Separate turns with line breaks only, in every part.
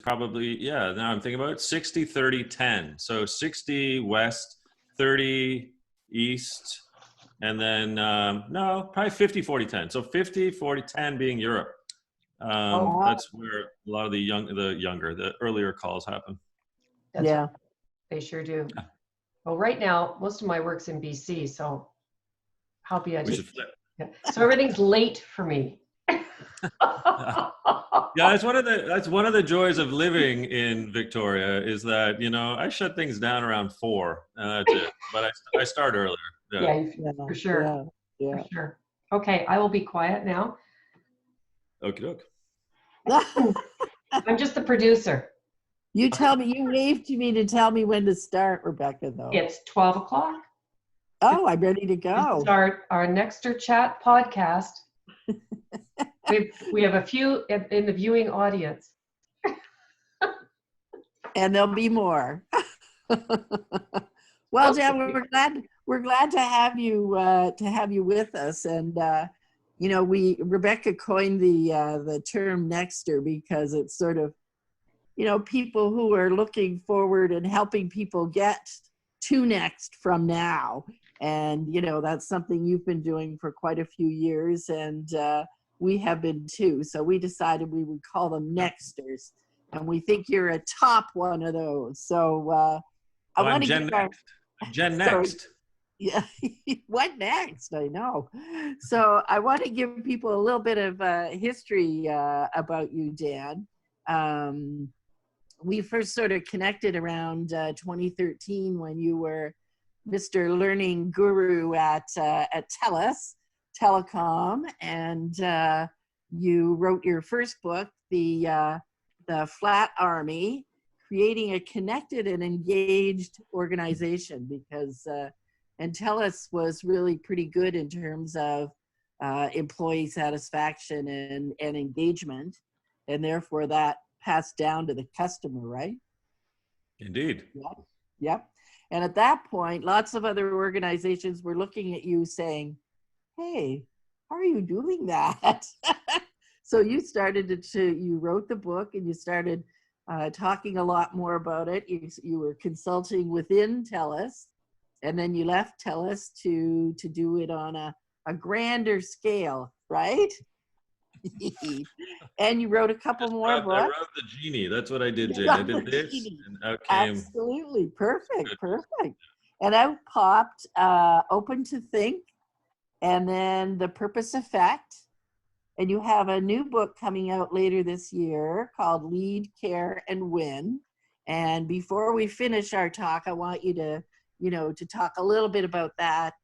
probably, yeah, now I'm thinking about it, 60, 30, 10. So 60 west, 30 east, and then, no, probably 50, 40, 10. So 50, 40, 10 being Europe.
Oh,
That's where a lot of the earlier calls happen.
that's
Yeah.
right. They sure do. Well, right now, most of my work's in BC, so how be I
We
just,
should flip.
yeah. So everything's late for me.
Yeah, that's one of the joys of living in Victoria is that, I shut things down around 4 and that's it. But I start earlier. Yeah.
Yeah,
Yeah.
for sure.
Yeah.
For sure. Okay, I will be quiet now.
Okie doke.
I'm just the producer.
You waved to me to tell me when to start, Rebecca, though.
It's 12 o'clock.
Oh, I'm ready to
To
go.
start our Nexter Chat podcast. We have a few in the viewing audience.
And there'll be more. Well, Jan, we're glad to have you with us. And Rebecca coined the term Nexter because it's sort of, people who are looking forward and helping people get to next from now. And, that's something you've been doing for quite a few years, and we have been too. So we decided we would call them Nexters. And we think you're a top one of those. So I want to
Jen Next. Jen Next.
Yeah, what next? I know. So I want to give people a little bit of history about you, Dan. We first sort of connected around 2013 when you were Mr. Learning Guru at TELUS Telecom, and you wrote your first book, the Flat Army, creating a connected and engaged organization, because and TELUS was really pretty good in terms of employee satisfaction and engagement, and therefore that passed down to the customer, right?
Indeed.
Yep. And at that point, lots of other organizations were looking at you saying, hey, how are you doing that? So you you wrote the book and you started talking a lot more about it. You were consulting within TELUS, and then you left TELUS to do it on a grander scale, right? And you wrote a couple more books.
I wrote the genie. That's what I did, Jane. I did this, and out came.
Absolutely. Perfect. And out popped Open to Think, and then The Purpose Effect. And you have a new book coming out later this year called Lead, Care, and Win. And before we finish our talk, I want you to, to talk a little bit about that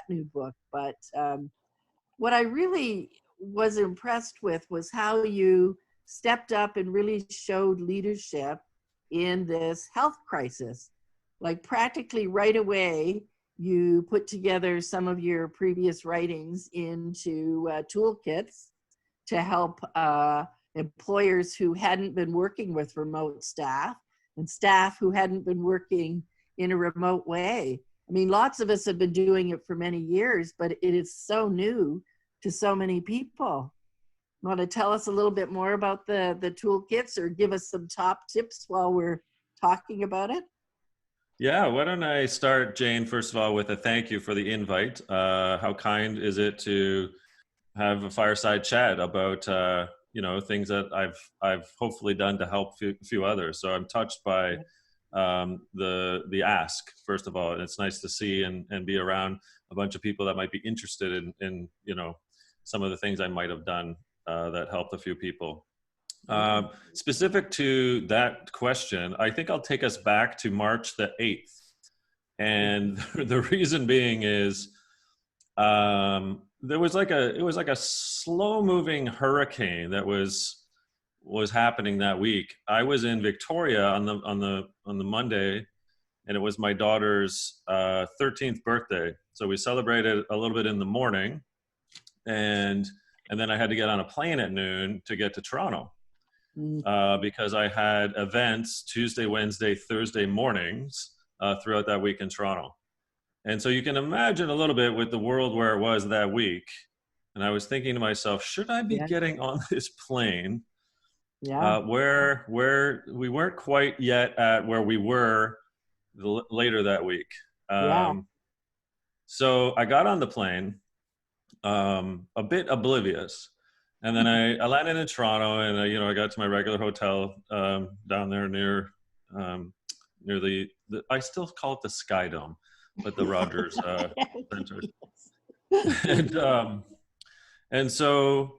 new book. But what I really was impressed with was how you stepped up and really showed leadership in this health crisis. Like practically right away, you put together some of your previous writings into toolkits to help employers who hadn't been working with remote staff and staff who hadn't been working in a remote way. I mean, lots of us have been doing it for many years, but it is so new to so many people. Want to tell us a little bit more about the toolkits, or give us some top tips while we're talking about it?
Yeah, why don't I start, Jane, first of all, with a thank you for the invite. How kind is it to have a fireside chat about things that I've hopefully done to help a few others. So I'm touched by the ask, first of all. It's nice to see and be around a bunch of people that might be interested in some of the things I might have done that helped a few people. Specific to that question, I think I'll take us back to March the 8th. And the reason being is it was like a slow moving hurricane that was happening that week. I was in Victoria on the Monday, and it was my daughter's 13th birthday. So we celebrated a little bit in the morning, and then I had to get on a plane at noon to get to Toronto. Because I had events Tuesday, Wednesday, Thursday mornings throughout that week in Toronto. And so you can imagine a little bit with the world where it was that week. And I was thinking to myself, should I be getting on this plane
Yeah.
where we weren't quite yet at where we were later that week.
Yeah.
So I got on the plane, a bit oblivious. And then I landed in Toronto, and I got to my regular hotel down there near the I still call it the Sky Dome, but the Rogers Center. and and so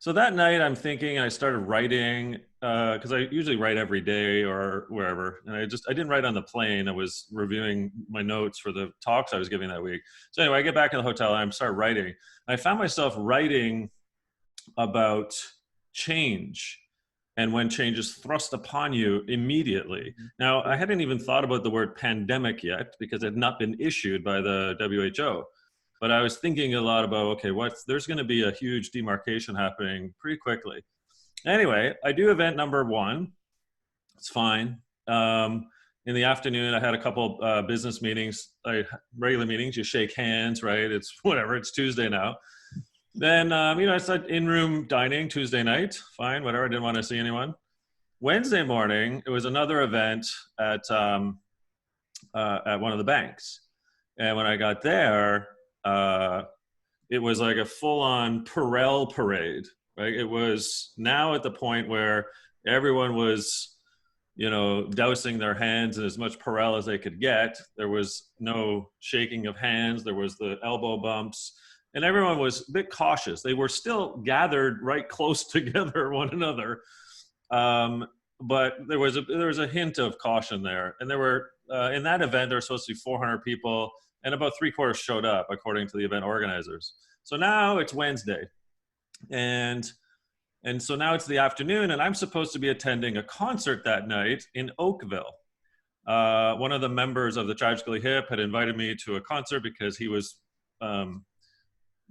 that night I'm thinking, I started writing because I usually write every day or wherever, and I didn't write on the plane. I was reviewing my notes for the talks I was giving that week. So anyway, I get back in the hotel and I start writing. I found myself writing about change and when change is thrust upon you immediately. Now, I hadn't even thought about the word pandemic yet because it had not been issued by the WHO. But I was thinking a lot about, okay, there's going to be a huge demarcation happening pretty quickly. Anyway, I do event number 1. It's fine. In the afternoon, I had a couple business meetings, regular meetings. You shake hands, right? It's whatever. It's Tuesday now. Then, I said in-room dining Tuesday night. Fine, whatever. I didn't want to see anyone. Wednesday morning, it was another event at one of the banks. And when I got there, it was like a full-on Perel parade, right? It was now at the point where everyone was, dousing their hands in as much Perel as they could get. There was no shaking of hands. There was the elbow bumps. And everyone was a bit cautious. They were still gathered right close together, one another. But there was a hint of caution there. And there were, in that event, there were supposed to be 400 people, and about 3/4 showed up, according to the event organizers. So now it's Wednesday. And so now it's the afternoon, and I'm supposed to be attending a concert that night in Oakville. One of the members of the Tragically Hip had invited me to a concert because he was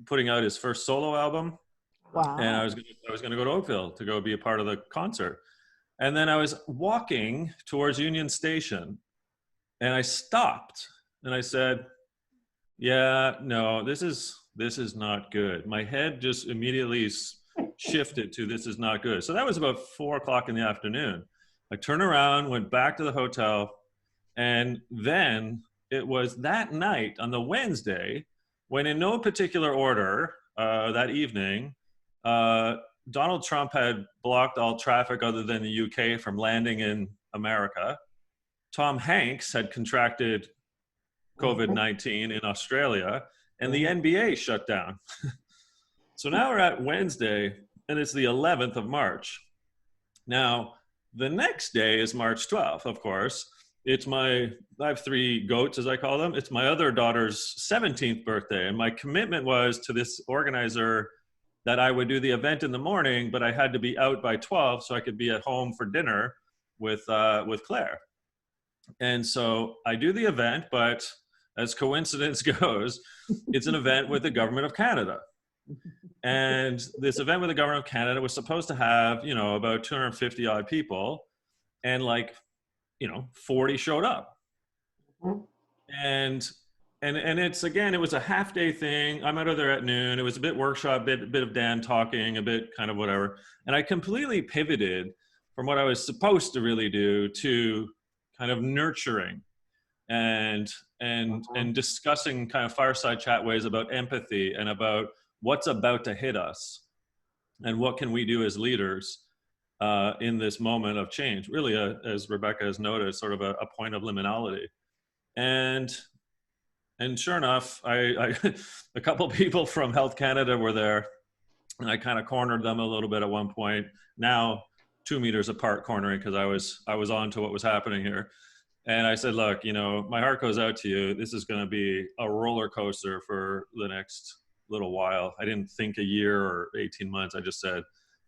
putting out his first solo album.
Wow.
And I was going to go to Oakville to go be a part of the concert. And then I was walking towards Union Station, and I stopped and I said, yeah, no, this is not good. My head just immediately shifted to this is not good. So that was about 4:00 in the afternoon. I turned around, went back to the hotel, and then it was that night on the Wednesday when, in no particular order, that evening, Donald Trump had blocked all traffic other than the UK from landing in America. Tom Hanks had contracted COVID-19 in Australia, and the NBA shut down. So now we're at Wednesday, and it's the 11th of March. Now, the next day is March 12th, of course. I have 3 goats, as I call them. It's my other daughter's 17th birthday, and my commitment was to this organizer that I would do the event in the morning, but I had to be out by 12 so I could be at home for dinner with Claire. And so I do the event, but as coincidence goes, it's an event with the government of Canada. And this event with the government of Canada was supposed to have, about 250 odd people, and 40 showed up. And it's, again, it was a half day thing. I'm out of there at noon. It was a bit workshop, bit of Dan talking, a bit kind of whatever. And I completely pivoted from what I was supposed to really do to kind of nurturing and discussing kind of fireside chat ways about empathy and about what's about to hit us and what can we do as leaders in this moment of change. Really, as Rebecca has noted, sort of a point of liminality. And sure enough, I a couple people from Health Canada were there, and I kind of cornered them a little bit at one point. Now 2 meters apart cornering, because I was on to what was happening here. And I said, look, my heart goes out to you. This is going to be a roller coaster for the next little while. I didn't think a year or 18 months. I just said,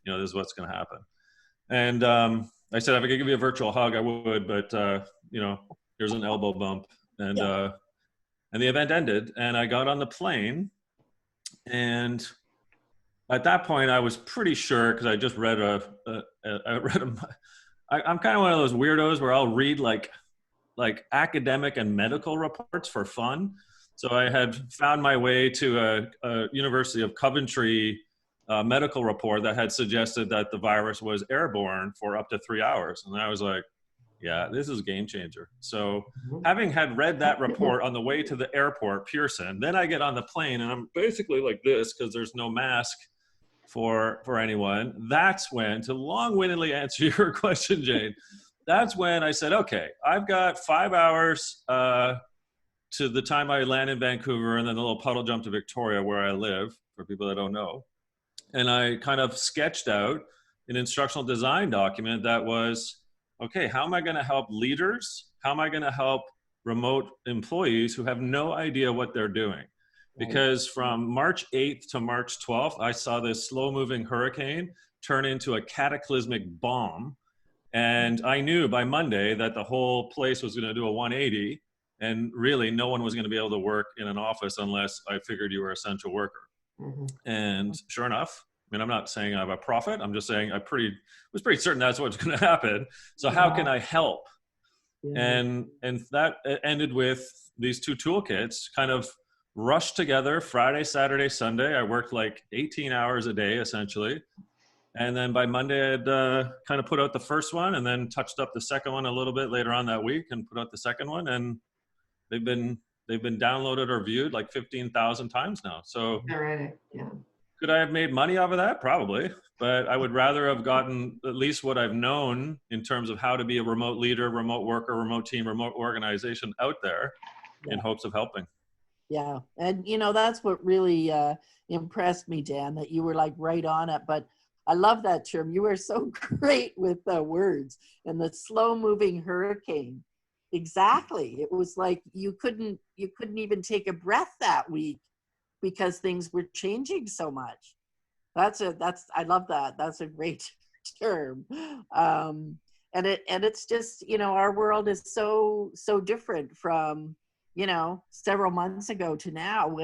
this is what's going to happen. And I said, if I could give you a virtual hug, I would, but there's an elbow bump. And the event ended, and I got on the plane. And at that point, I was pretty sure, because I just read I'm kind of one of those weirdos where I'll read like academic and medical reports for fun. So I had found my way to a University of Coventry medical report that had suggested that the virus was airborne for up to 3 hours. And I was like, yeah, this is a game changer. So having had read that report on the way to the airport, Pearson, then I get on the plane and I'm basically like this because there's no mask for anyone. That's when, to long-windedly answer your question, Jane, that's when I said, okay, I've got 5 hours to the time I land in Vancouver and then a little puddle jump to Victoria where I live, for people that don't know. And I kind of sketched out an instructional design document that was, okay, how am I going to help leaders? How am I going to help remote employees who have no idea what they're doing? Because from March 8th to March 12th, I saw this slow-moving hurricane turn into a cataclysmic bomb. And I knew by Monday that the whole place was going to do a 180. And really, no one was going to be able to work in an office unless I figured you were an essential worker. And sure enough, I mean, I'm not saying I'm a prophet. I'm just saying was pretty certain that's what's going to happen. So how can I help? And that ended with these two toolkits kind of rushed together Friday, Saturday, Sunday. I worked like 18 hours a day, essentially. And then by Monday, I'd kind of put out the first one and then touched up the second one a little bit later on that week and put out the second one. And they've been downloaded or viewed like 15,000 times now. So could I have made money off of that? Probably. But I would rather have gotten at least what I've known in terms of how to be a remote leader, remote worker, remote team, remote organization out there in hopes of helping.
Yeah. And, that's what really impressed me, Dan, that you were like right on it. But I love that term. You are so great with words. And the slow moving hurricane. Exactly. It was like you couldn't even take a breath that week because things were changing so much. I love that. That's a great term. And it's just, our world is so different from, several months ago to now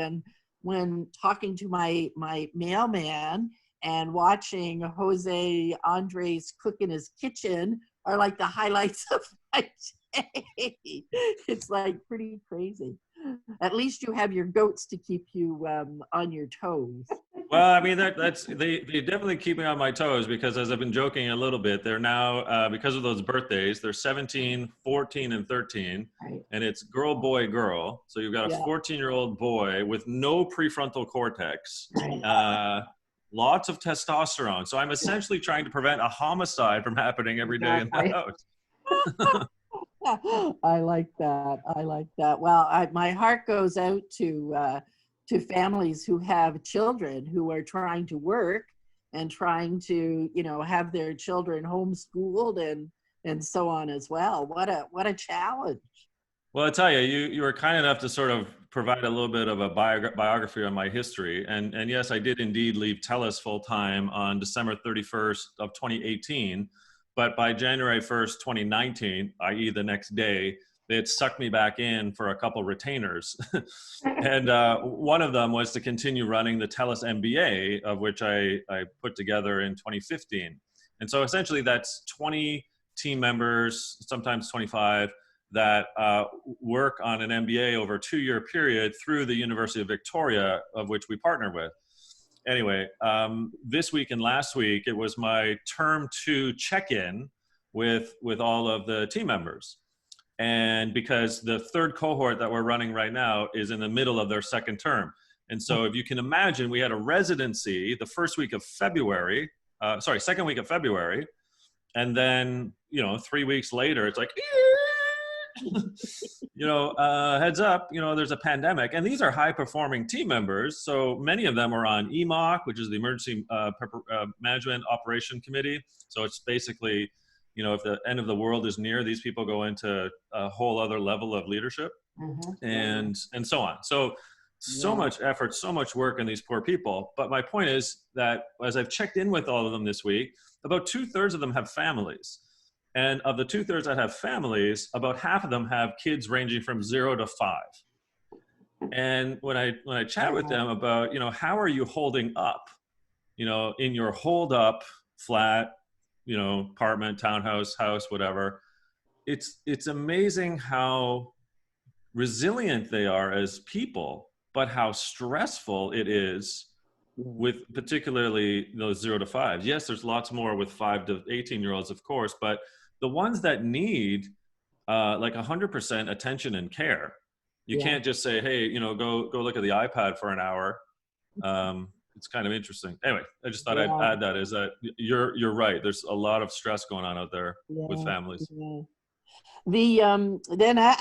when talking to my mailman and watching Jose Andres cook in his kitchen are like the highlights of my day. It's like pretty crazy. At least you have your goats to keep you on your toes.
Well, I mean, they definitely keep me on my toes because, as I've been joking a little bit, they're now, because of those birthdays, they're 17, 14, and 13.
Right.
And it's girl, boy, girl. So you've got a 14-year-old boy with no prefrontal cortex, lots of testosterone. So I'm essentially trying to prevent a homicide from happening every day in the house.
I like that. Well, my heart goes out to families who have children who are trying to work and trying to, have their children homeschooled and so on as well. What a challenge.
Well, I tell you, you were kind enough to sort of provide a little bit of a biography on my history. And yes, I did indeed leave TELUS full time on December 31st of 2018. But by January 1st, 2019, i.e. the next day, they had sucked me back in for a couple retainers. And one of them was to continue running the TELUS MBA, of which I put together in 2015. And so essentially that's 20 team members, sometimes 25, that work on an MBA over a 2-year period through the University of Victoria, of which we partner with. Anyway, this week and last week, it was my term 2 check-in with all of the team members. And because the third cohort that we're running right now is in the middle of their second term. And so if you can imagine, we had a residency the second week of February. And then, 3 weeks later, it's like, heads up, there's a pandemic, and these are high performing team members. So many of them are on EMOC, which is the Emergency Management Operation Committee. So it's basically, if the end of the world is near, these people go into a whole other level of leadership and so on. So much effort, so much work on these poor people. But my point is that as I've checked in with all of them this week, about 2/3 of them have families. And of the 2/3 that have families, about half of them have kids ranging from 0 to 5. And when I chat with them about, how are you holding up, in your hold up flat, apartment, townhouse, house, whatever, it's amazing how resilient they are as people, but how stressful it is with particularly those 0 to 5s. Yes, there's lots more with 5 to 18-year-olds, of course, but the ones that need like 100% attention and care, you
Yeah.
can't just say, hey, go look at the iPad for an hour. It's kind of interesting. Anyway, I just thought I'd
Yeah.
add that, is that you're right. There's a lot of stress going on out there with
Yeah.
families.
Yeah.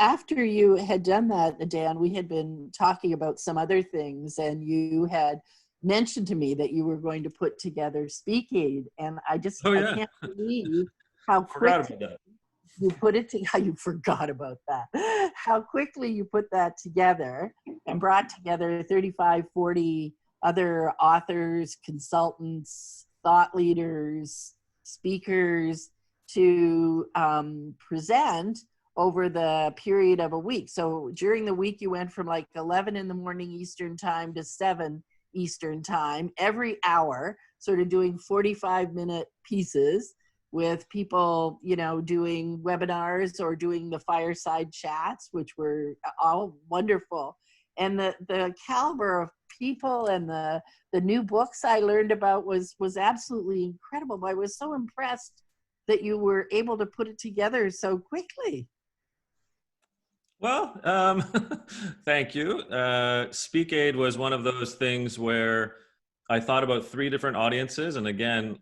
After you had done that, Dan, we had been talking about some other things, and you had mentioned to me that you were going to put together Speak Aid, and I
Oh
I
yeah,
can't believe how
forgot
quick
about that.
you put it to, how you forgot about that, how quickly you put that together and brought together 35, 40 other authors, consultants, thought leaders, speakers to present over the period of a week. So during the week, you went from like 11 in the morning Eastern time to 7 Eastern time, every hour, sort of doing 45-minute pieces with people, doing webinars or doing the fireside chats, which were all wonderful. And the caliber of people and the new books I learned about was absolutely incredible. I was so impressed that you were able to put it together so quickly.
Well, thank you. Speak Aid was one of those things where I thought about 3 different audiences, and again,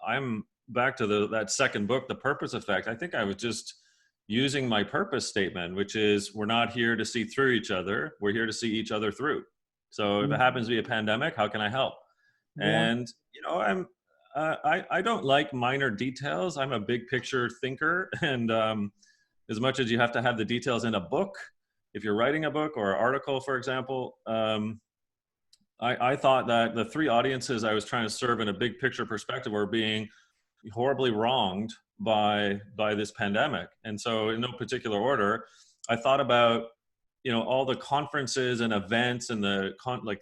I'm back to that second book, The Purpose Effect. I think I was just using my purpose statement, which is we're not here to see through each other. We're here to see each other through. So if it happens to be a pandemic, how can I help?
Yeah.
And I don't like minor details. I'm a big picture thinker, and as much as you have to have the details in a book, if you're writing a book or an article, for example, I thought that the 3 audiences I was trying to serve in a big picture perspective were being horribly wronged by this pandemic. And so in no particular order, I thought about, all the conferences and events and the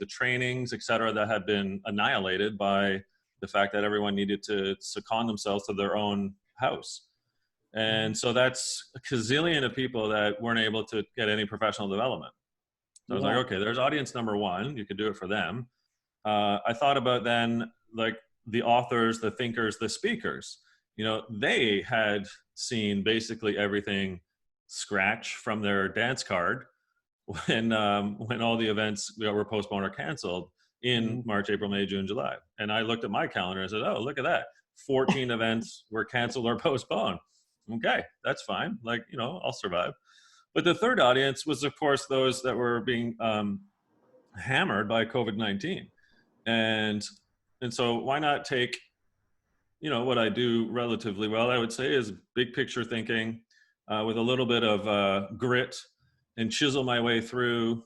trainings, et cetera, that had been annihilated by the fact that everyone needed to second themselves to their own house. And so that's a gazillion of people that weren't able to get any professional development. So I was like, okay, there's audience number 1. You could do it for them. I thought about then, like, the authors, the thinkers, the speakers. They had seen basically everything scratch from their dance card when all the events were postponed or canceled in March, April, May, June, July. And I looked at my calendar and said, oh, look at that. 14 events were canceled or postponed. Okay, that's fine. I'll survive. But the third audience was, of course, those that were being hammered by COVID-19. And so why not take, what I do relatively well, I would say, is big picture thinking with a little bit of grit, and chisel my way through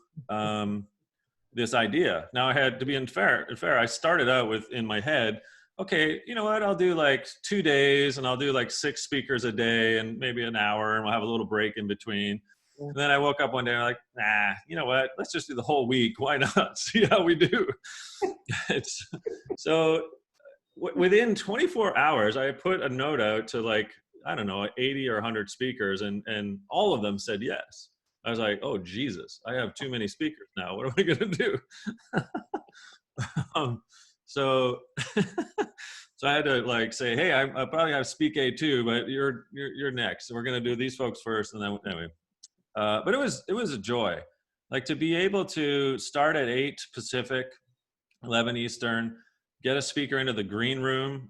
this idea. Now I had to be fair. I started out with, in my head, okay, you know what, I'll do like 2 days, and I'll do like 6 speakers a day and maybe an hour, and we'll have a little break in between. And then I woke up one day and I'm like, nah, you know what, let's just do the whole week. Why not? See how we do. So within 24 hours, I put a note out to, like, I don't know, 80 or 100 speakers, and all of them said yes. I was like, oh, Jesus, I have too many speakers now. What am I going to do? So I had to say, hey, I probably have Speak Aid too, but you're next. So we're going to do these folks first. And then anyway, but it was a joy, to be able to start at 8 Pacific, 11 Eastern, get a speaker into the green room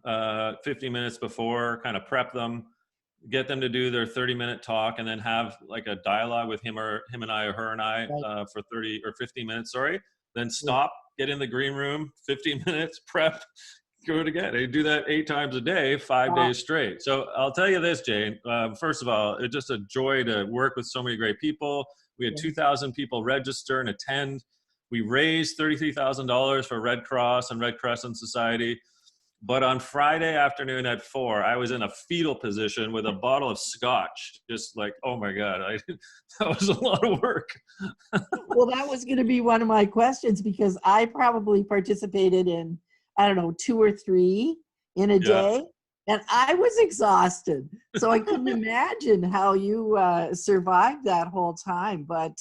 50 minutes before, kind of prep them, get them to do their 30-minute talk, and then have a dialogue with him and I, or her and I, for 30 or 15 minutes, then stop, get in the green room, 15 minutes, prep, go it again. They do that 8 times a day, 5 days straight. So I'll tell you this, Jane, first of all, it's just a joy to work with so many great people. We had 2,000 people register and attend. We raised $33,000 for Red Cross and Red Crescent Society. But on Friday afternoon at 4, I was in a fetal position with a bottle of scotch. Just oh my God, that was a lot of work.
Well, that was going to be one of my questions, because I probably participated in, I don't know, 2 or 3 in a day, and I was exhausted. So I couldn't imagine how you survived that whole time. But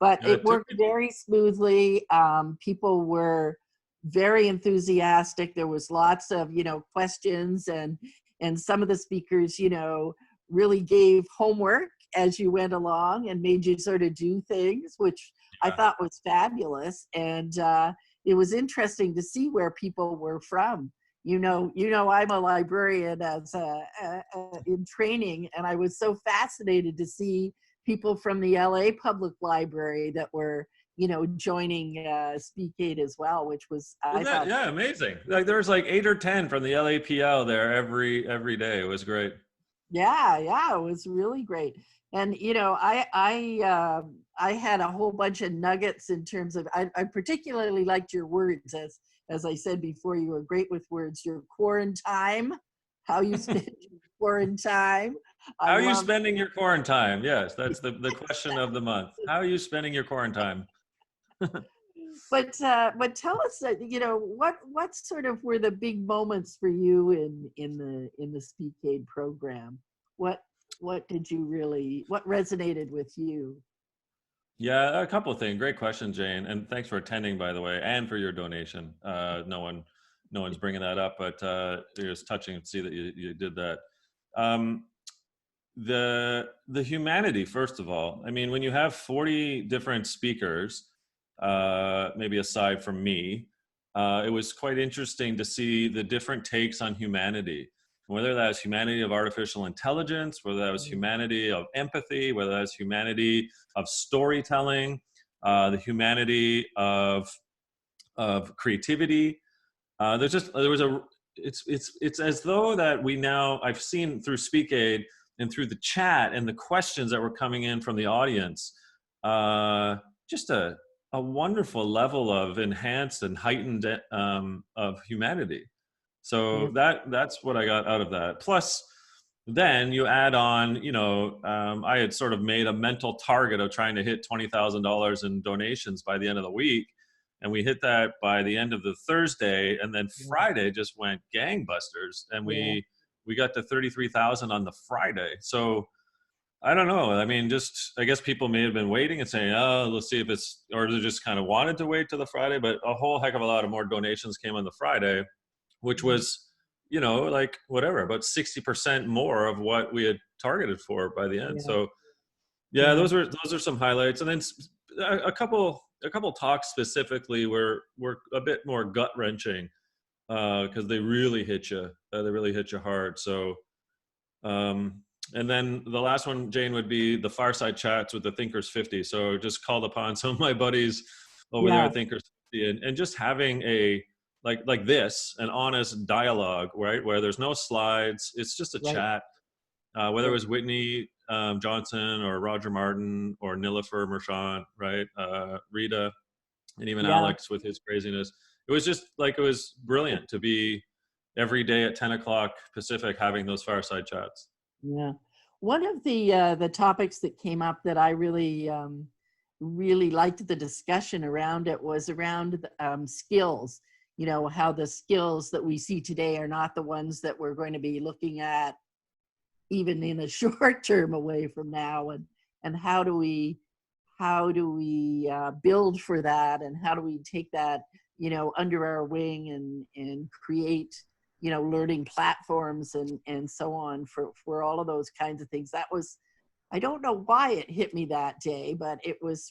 it worked very smoothly. People were very enthusiastic. There was lots of, questions, and some of the speakers, really gave homework as you went along and made you sort of do things, which I thought was fabulous. And it was interesting to see where people were from. I'm a librarian in training, and I was so fascinated to see people from the LA Public Library that were, joining Speakade as well, which was, I thought,
yeah, amazing. Like there was like 8 or 10 from the LAPL there every day. It was great.
yeah, it was really great. And I had a whole bunch of nuggets in terms of, I particularly liked your words, as I said before. You were great with words. Your quarantine, how you spend your quarantine.
How are you spending your quarantine? Yes, that's the question of the month. How are you spending your quarantine?
But tell us, what sort of were the big moments for you in the Speakade program? What resonated with you?
Yeah, a couple of things. Great question, Jane, and thanks for attending, by the way, and for your donation. No one's bringing that up, but it was touching to see that you did that. The humanity, first of all. I mean, when you have 40 different speakers, maybe aside from me, it was quite interesting to see the different takes on humanity. Whether that was humanity of artificial intelligence, whether that was humanity of empathy, whether that was humanity of storytelling, the humanity of creativity. It's as though that I've seen through Speakade and through the chat and the questions that were coming in from the audience, just a wonderful level of enhanced and heightened of humanity. So that's what I got out of that. Plus, then you add on, I had sort of made a mental target of trying to hit $20,000 in donations by the end of the week. And we hit that by the end of the Thursday, and then Friday just went gangbusters. And we got to 33,000 on the Friday. So I don't know. I mean, I guess people may have been waiting and saying, oh, let's see if or they just kind of wanted to wait till the Friday, but a whole heck of a lot of more donations came on the Friday, which was, like whatever, about 60% more of what we had targeted for by the end. So those are some highlights. And then a couple talks specifically were a bit more gut wrenching, because they really hit you. They really hit you hard. So, and then the last one, Jane, would be the fireside chats with the Thinkers 50. So just called upon some of my buddies over there at Thinkers 50, and just having a like this, an honest dialogue, right, where there's no slides. It's just a chat. Whether it was Whitney Johnson or Roger Martin or Nilofer Merchant, right, Rita, and even Alex with his craziness. It was just it was brilliant to be every day at 10 o'clock Pacific having those fireside chats.
Yeah. One of the topics that came up that I really liked the discussion around it was around skills. How the skills that we see today are not the ones that we're going to be looking at even in a short term away from now, and how do we build for that, and how do we take that under our wing and create learning platforms and so on for all of those kinds of things. That was, I don't know why it hit me that day, but it was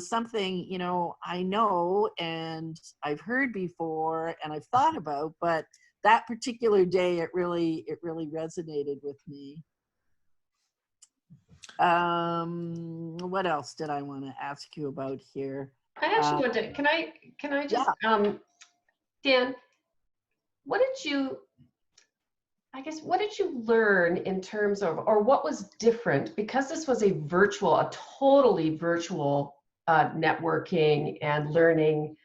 something I know and I've heard before and I've thought about, but that particular day it really resonated with me. What else did I want to ask you about here?
I actually want to, can I just, Dan, what did you learn in terms of, or what was different, because this was a totally virtual networking and learning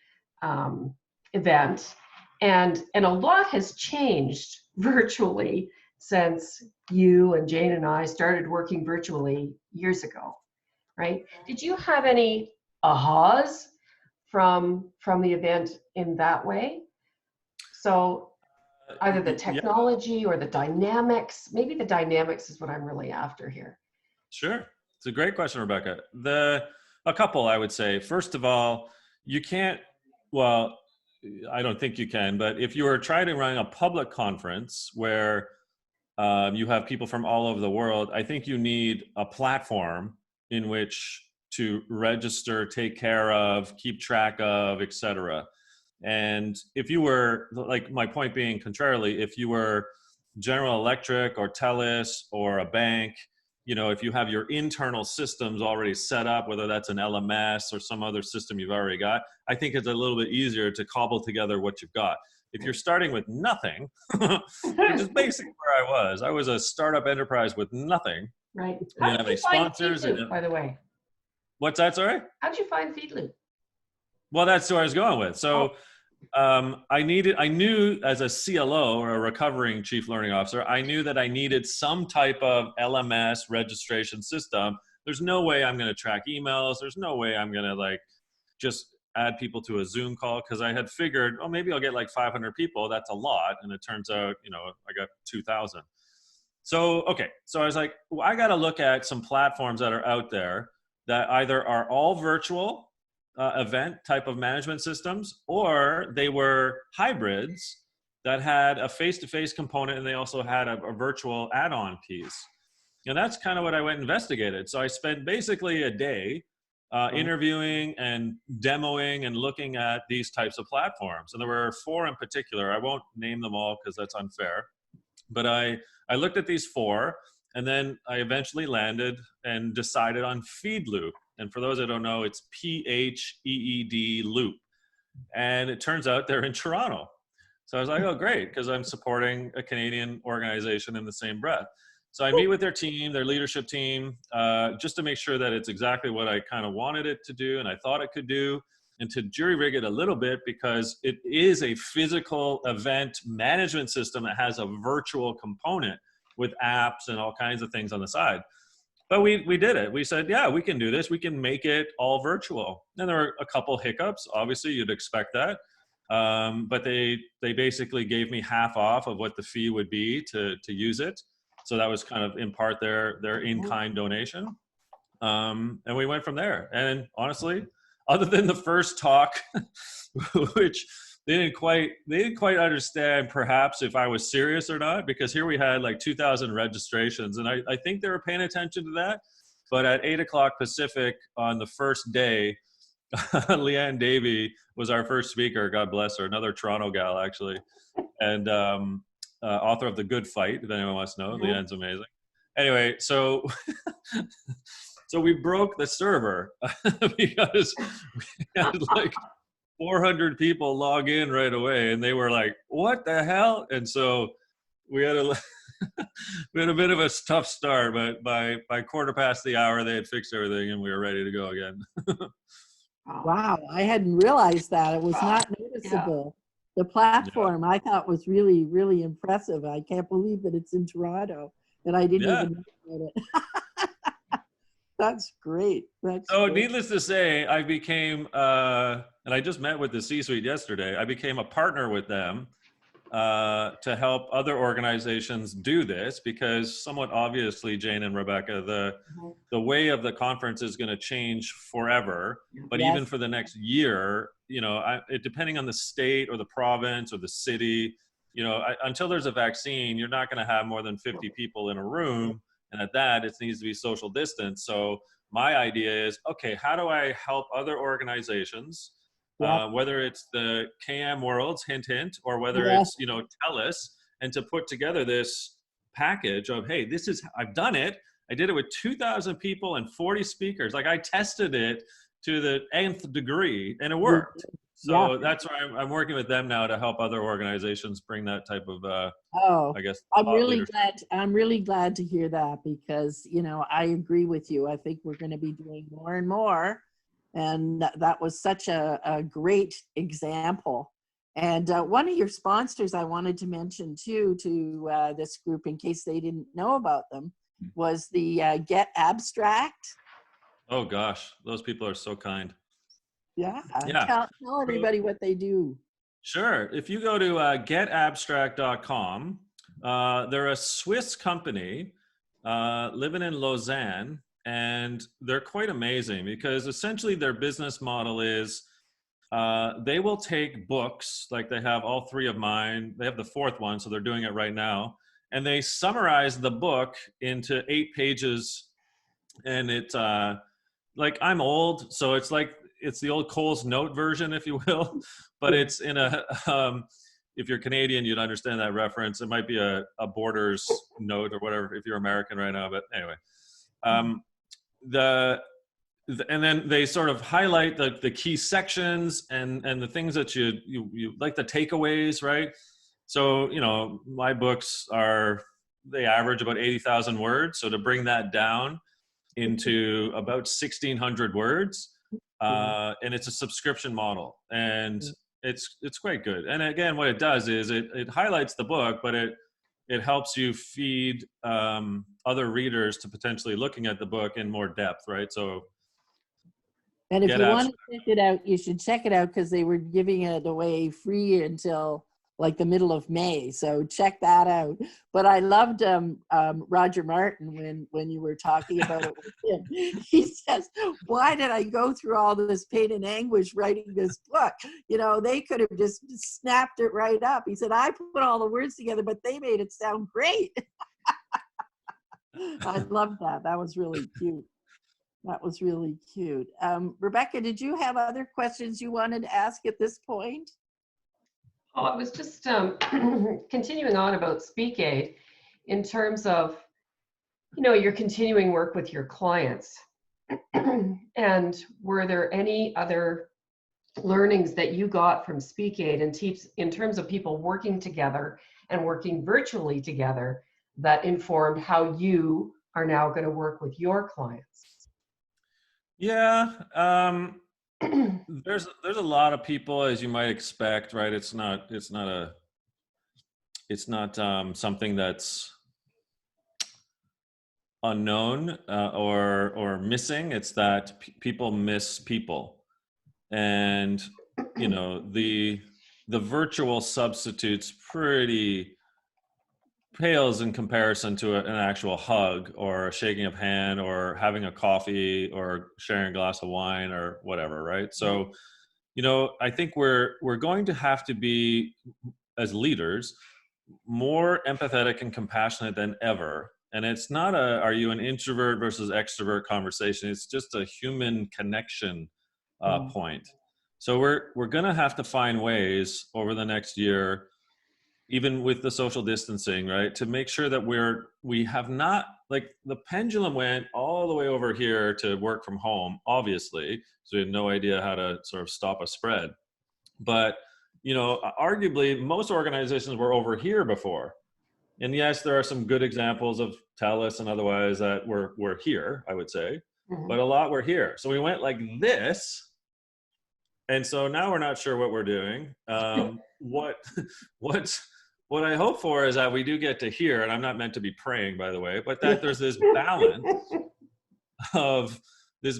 event, and a lot has changed virtually since you and Jane and I started working virtually years ago, right? Did you have any ahas from the event in that way? So either the technology or the dynamics, maybe the dynamics is what I'm really after here.
Sure. It's a great question, Rebecca. A couple, I would say. First of all, you can't, I don't think you can, but if you were trying to run a public conference where you have people from all over the world, I think you need a platform in which to register, take care of, keep track of, etc. And if you were, like my point being contrarily, if you were General Electric or TELUS or a bank, if you have your internal systems already set up, whether that's an LMS or some other system you've already got, I think it's a little bit easier to cobble together what you've got. If you're starting with nothing, which is basically where I was a startup enterprise with nothing.
Right.
I didn't have any sponsors.
Feedloop, by the way?
What's that, sorry?
How'd you find Feedloop?
Well, that's where I was going with. So I knew as a CLO or a recovering chief learning officer, I knew that I needed some type of LMS registration system. There's no way I'm going to track emails. There's no way I'm going to just add people to a Zoom call, because I had figured, oh, maybe I'll get like 500 people. That's a lot. And it turns out, I got 2,000. So, okay. So I was like, well, I got to look at some platforms that are out there that either are all virtual event type of management systems, or they were hybrids that had a face-to-face component and they also had a virtual add-on piece. And that's kind of what I went and investigated. So I spent basically a day interviewing and demoing and looking at these types of platforms. And there were 4 in particular. I won't name them all because that's unfair. But I looked at these 4, and then I eventually landed and decided on Feedloop. And for those that don't know, it's PHEED Loop. And it turns out they're in Toronto. So I was like, oh, great, because I'm supporting a Canadian organization in the same breath. So I meet with their team, their leadership team, just to make sure that it's exactly what I kind of wanted it to do and I thought it could do, and to jury rig it a little bit, because it is a physical event management system that has a virtual component with apps and all kinds of things on the side. But we did it. We said, yeah, we can do this. We can make it all virtual. And there were a couple hiccups. Obviously, you'd expect that. But they basically gave me half off of what the fee would be to use it. So that was kind of in part their in-kind donation. And we went from there. And honestly, other than the first talk, which they didn't quite understand perhaps if I was serious or not, because here we had like 2,000 registrations, and I think they were paying attention to that. But at 8:00 Pacific on the first day, Leanne Davey was our first speaker. God bless her, another Toronto gal actually, and author of The Good Fight, if anyone wants to know. Leanne's amazing. Anyway, so we broke the server because we had like 400 people log in right away, and they were like, what the hell? And so we had a bit of a tough start, but by 1/4 the hour, they had fixed everything and we were ready to go again.
Wow, I hadn't realized that. It was not noticeable. The platform I thought was really, really impressive. I can't believe that it's in Toronto, and I didn't even know about it. That's great. So
needless to say, I became, and I just met with the C-suite yesterday, I became a partner with them to help other organizations do this, because somewhat obviously, Jane and Rebecca, the way of the conference is going to change forever, but even for the next year, depending on the state or the province or the city, until there's a vaccine, you're not going to have more than 50 people in a room. And at that, it needs to be social distance. So my idea is, okay, how do I help other organizations, whether it's the KM Worlds, hint, hint, or whether it's, TELUS, and to put together this package of, hey, I've done it. I did it with 2,000 people and 40 speakers. Like, I tested it to the nth degree and it worked. So that's why I'm working with them now to help other organizations bring that type of, I guess.
I'm really glad to hear that, because, I agree with you. I think we're going to be doing more and more. And that was such a great example. And one of your sponsors I wanted to mention too, to this group, in case they didn't know about them, was the Get Abstract.
Oh gosh, those people are so kind.
Yeah. Tell everybody what they do.
Sure. If you go to getabstract.com, they're a Swiss company living in Lausanne, and they're quite amazing because essentially their business model is they will take books, like they have all three of mine. They have the fourth one, so they're doing it right now. And they summarize the book into 8 pages. And it's like, I'm old, so it's like, it's the old Cole's Note version, if you will, but it's in a, if you're Canadian, you'd understand that reference. It might be a Borders note or whatever, if you're American right now, but anyway. The and then they sort of highlight the key sections and the things that you like, the takeaways, right? So, you know, my books they average about 80,000 words. So to bring that down into about 1,600 words, and it's a subscription model, and it's quite good. And again, what it does is it highlights the book, but it helps you feed other readers to potentially looking at the book in more depth, right? So,
and if you want to check it out, you should check it out, because they were giving it away free until like the middle of May. So check that out. But I loved Roger Martin when you were talking about it with him. He says, why did I go through all this pain and anguish writing this book? You know, they could have just snapped it right up. He said, I put all the words together, but they made it sound great. I loved that. That was really cute. That was really cute. Rebecca, did you have other questions you wanted to ask at this point?
Oh, I was just continuing on about Speak Aid in terms of, you know, your continuing work with your clients. And were there any other learnings that you got from Speak Aid in terms of people working together and working virtually together that informed how you are now going to work with your clients?
Yeah, there's a lot of people, as you might expect, right? It's not something that's unknown or missing. It's that people miss people, and you know, the virtual substitutes pretty pales in comparison to an actual hug or a shaking of hand or having a coffee or sharing a glass of wine or whatever, right? So, you know, I think we're going to have to be, as leaders, more empathetic and compassionate than ever. And it's not are you an introvert versus extrovert conversation. It's just a human connection point. So we're going to have to find ways over the next year, even with the social distancing, right, to make sure that we have not, like, the pendulum went all the way over here to work from home, obviously, so we had no idea how to sort of stop a spread. But, you know, arguably most organizations were over here before. And yes, there are some good examples of TELUS and otherwise that were here, I would say, but a lot were here. So we went like this. And so now we're not sure what we're doing. What I hope for is that we do get to hear, and I'm not meant to be praying, by the way, but that there's this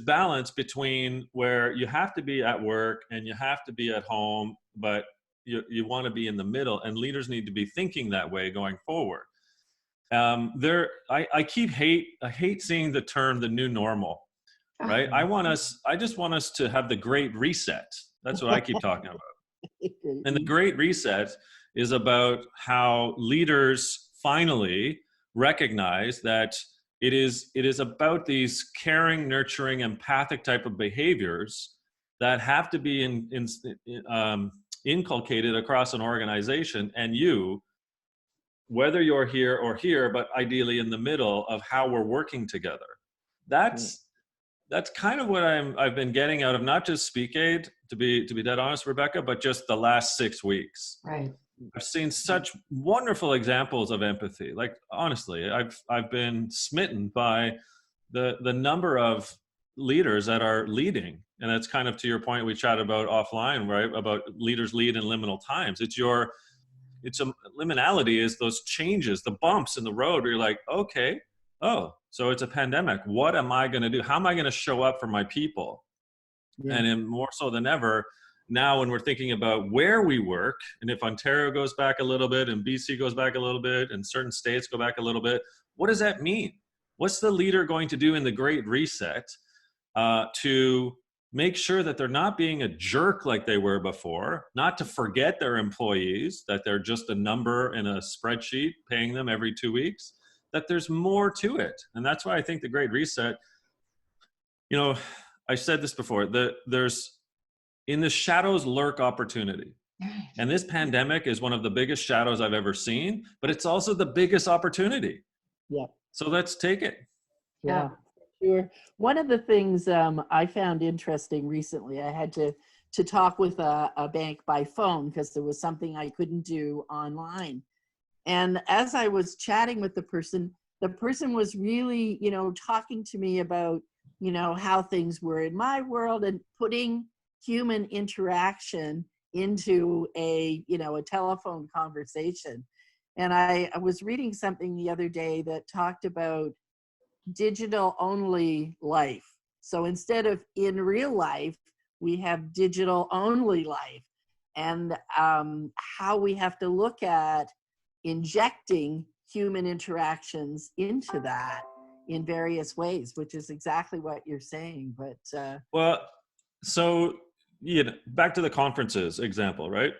balance between where you have to be at work and you have to be at home, but you want to be in the middle, and leaders need to be thinking that way going forward. I hate seeing the term the new normal, right? I just want us to have the great reset. That's what I keep talking about. And the great reset is about how leaders finally recognize that it is about these caring, nurturing, empathic type of behaviors that have to be inculcated across an organization, and whether you're here or here, but ideally in the middle of how we're working together. That's kind of what I've been getting out of not just Speak Aid, to be dead honest, Rebecca, but just the last 6 weeks.
Right.
I've seen such wonderful examples of empathy. Like, honestly, I've been smitten by the number of leaders that are leading. And that's kind of to your point we chatted about offline, right? About leaders lead in liminal times. It's a liminality is those changes, the bumps in the road where you're like, okay, oh, so it's a pandemic. What am I going to do? How am I going to show up for my people? Yeah. And more so than ever, now when we're thinking about where we work, and if Ontario goes back a little bit and BC goes back a little bit and certain states go back a little bit, what does that mean? What's the leader going to do in the Great Reset to make sure that they're not being a jerk like they were before, not to forget their employees, that they're just a number in a spreadsheet paying them every 2 weeks, that there's more to it. And that's why I think the Great Reset, you know, I said this before, there's in the shadows lurk opportunity. And this pandemic is one of the biggest shadows I've ever seen, but it's also the biggest opportunity.
Yeah.
So let's take it.
Yeah, sure. One of the things I found interesting recently, I had to talk with a bank by phone because there was something I couldn't do online. And as I was chatting with the person was really, you know, talking to me about, you know, how things were in my world and putting human interaction into a, you know, a telephone conversation. And I was reading something the other day that talked about digital only life. So instead of in real life, we have digital only life, and how we have to look at injecting human interactions into that in various ways, which is exactly what you're saying. But
Well, so, you know, back to the conferences example, right?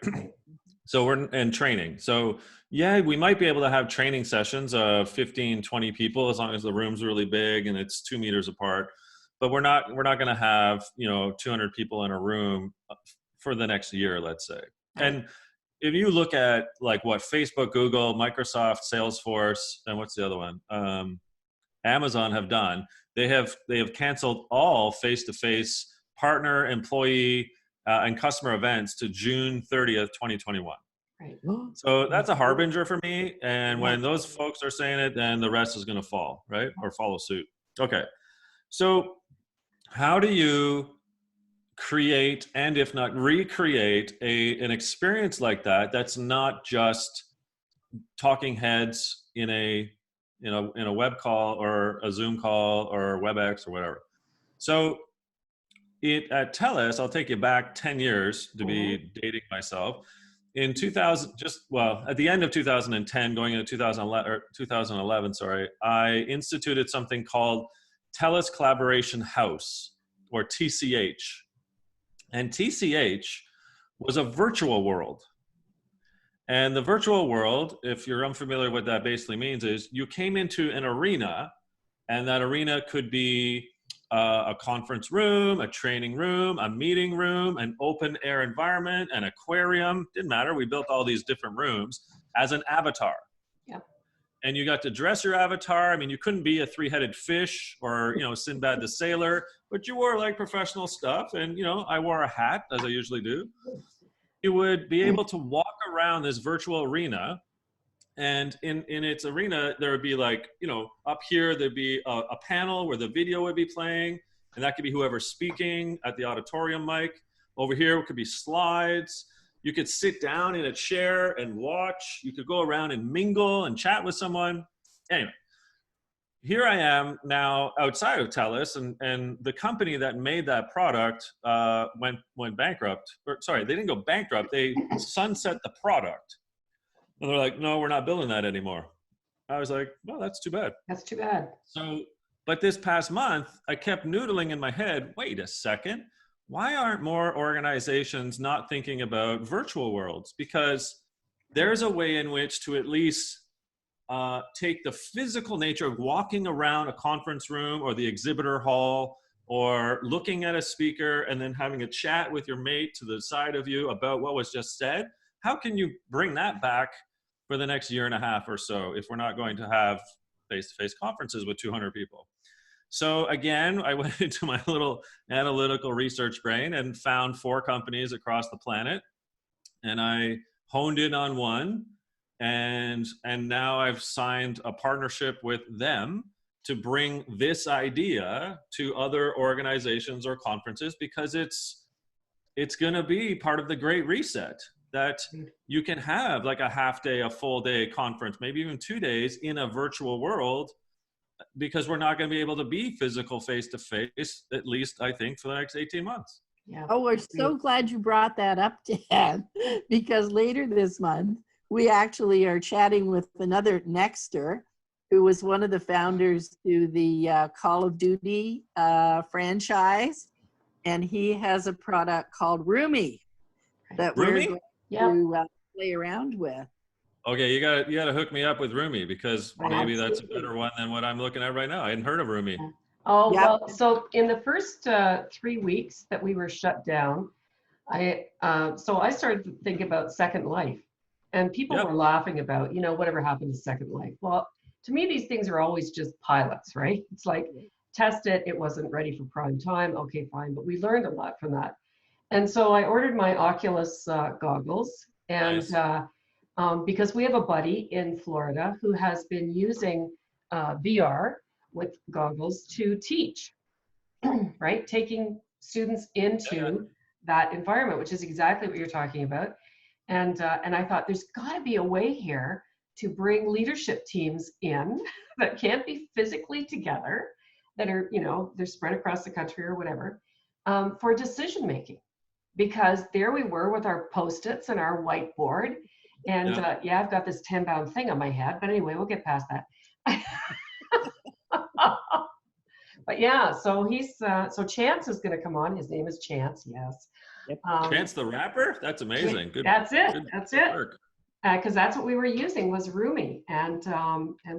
So we're in training. So yeah, we might be able to have training sessions of 15, 20 people, as long as the room's really big and it's 2 meters apart. But we're not going to have, you know, 200 people in a room for the next year, let's say. And if you look at like what Facebook, Google, Microsoft, Salesforce, and what's the other one? Amazon have done, they have canceled all face-to-face partner, employee, and customer events to June 30th, 2021.
Right.
So that's a harbinger for me. And when those folks are saying it, then the rest is going to fall, right? Or follow suit. Okay. So how do you create, and if not recreate, an experience like that that's not just talking heads in a web call or a Zoom call or WebEx or whatever? So at TELUS, I'll take you back 10 years to be dating myself. In 2000, at the end of 2010, going into 2011, sorry, I instituted something called TELUS Collaboration House, or TCH. And TCH was a virtual world. And the virtual world, if you're unfamiliar what that basically means, is you came into an arena, and that arena could be a conference room, a training room, a meeting room, an open air environment, an aquarium. Didn't matter. We built all these different rooms as an avatar.
Yeah.
And you got to dress your avatar. I mean, you couldn't be a three-headed fish or, you know, Sinbad the Sailor, but you wore like professional stuff. And, you know, I wore a hat, as I usually do. You would be able to walk around this virtual arena. And in its arena, there would be like, you know, up here, there'd be a panel where the video would be playing, and that could be whoever's speaking at the auditorium mic. Over here, it could be slides. You could sit down in a chair and watch. You could go around and mingle and chat with someone. Anyway, here I am now outside of TELUS, and the company that made that product went bankrupt. Or, sorry, they didn't go bankrupt. They sunset the product. And they're like, no, we're not building that anymore. I was like, well, that's too bad.
That's too bad.
So, but this past month, I kept noodling in my head, wait a second, why aren't more organizations not thinking about virtual worlds? Because there's a way in which to at least take the physical nature of walking around a conference room or the exhibitor hall, or looking at a speaker and then having a chat with your mate to the side of you about what was just said. How can you bring that back for the next year and a half or so if we're not going to have face-to-face conferences with 200 people? So again, I went into my little analytical research brain and found 4 companies across the planet, and I honed in on one, and now I've signed a partnership with them to bring this idea to other organizations or conferences, because it's going to be part of the Great Reset, that you can have like a half day, a full day conference, maybe even 2 days in a virtual world, because we're not going to be able to be physical face-to-face, at least I think, for the next 18 months.
Yeah.
Oh, we're so glad you brought that up, Dan, because later this month, we actually are chatting with another Nexter, who was one of the founders to the Call of Duty franchise. and he has a product called Roomy that we're
Roomy?
going
Yep.
to play around with.
Okay, you gotta hook me up with Roomy, because maybe that's a
Absolutely.
better one than what I'm looking at right now. I hadn't heard of Roomy.
Oh,
Yep.
well, so in the first 3 weeks that we were shut down, so I started to think about Second Life, and people
Yep.
were laughing about, whatever happened to Second Life. Well, to me, these things are always just pilots, right? It's like, test it, it wasn't ready for prime time, okay, fine, but we learned a lot from that. And so I ordered my Oculus goggles, and
Nice.
because we have a buddy in Florida who has been using VR with goggles to teach, right? Taking students into that environment, which is exactly what you're talking about. And I thought there's got to be a way here to bring leadership teams in that can't be physically together, that are, they're spread across the country or whatever, for decision making. Because there we were with our Post-its and our whiteboard. And
Yeah.
I've got this 10-pound thing on my head, but anyway, we'll get past that. But yeah, so so Chance is going to come on. His name is Chance. Yes.
Yep.
Chance the Rapper? That's amazing. Good.
That's it.
Good,
That's
good
it.
work.
Because that's what we were using was Roomy, and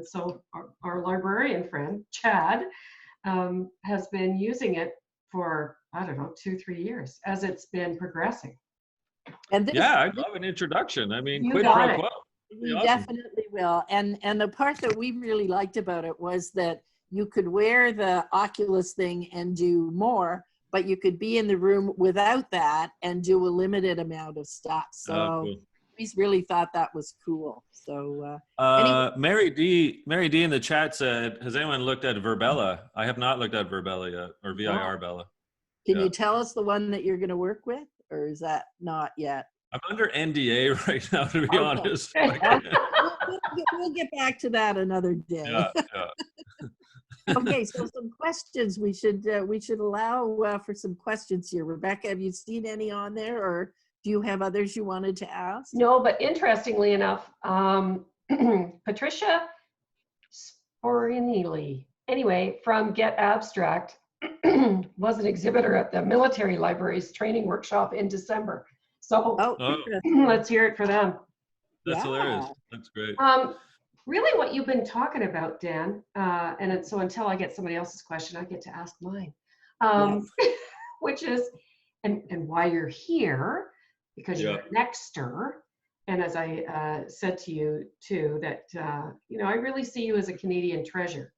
so our librarian friend Chad has been using it for, I don't know, 2-3 years as it's been progressing.
And this,
Yeah, I'd love an introduction. I mean,
You
quid
got
pro
it.
quo.
we
Awesome.
definitely will. And the part that we really liked about it was that you could wear the Oculus thing and do more, but you could be in the room without that and do a limited amount of stuff. So
Cool.
we really thought that was cool. So anyway.
Mary D in the chat said, has anyone looked at Verbella? I have not looked at Verbella yet, or VIR Bella.
Can you tell us the one that you're going to work with, or is that not yet?
I'm under NDA right now, to be honest.
We'll get back to that another day.
Yeah.
Okay, so some questions we should allow for some questions here. Rebecca, have you seen any on there, or do you have others you wanted to ask?
No, but interestingly enough, Patricia Sporinelli, anyway, from Get Abstract, was an exhibitor at the Military Libraries Training Workshop in December. So let's hear it for them.
That's hilarious. That's great.
Really what you've been talking about, Dan, and so until I get somebody else's question, I get to ask mine, which is, and why you're here, because you're an Nexter. And as I said to you too, that, I really see you as a Canadian treasure,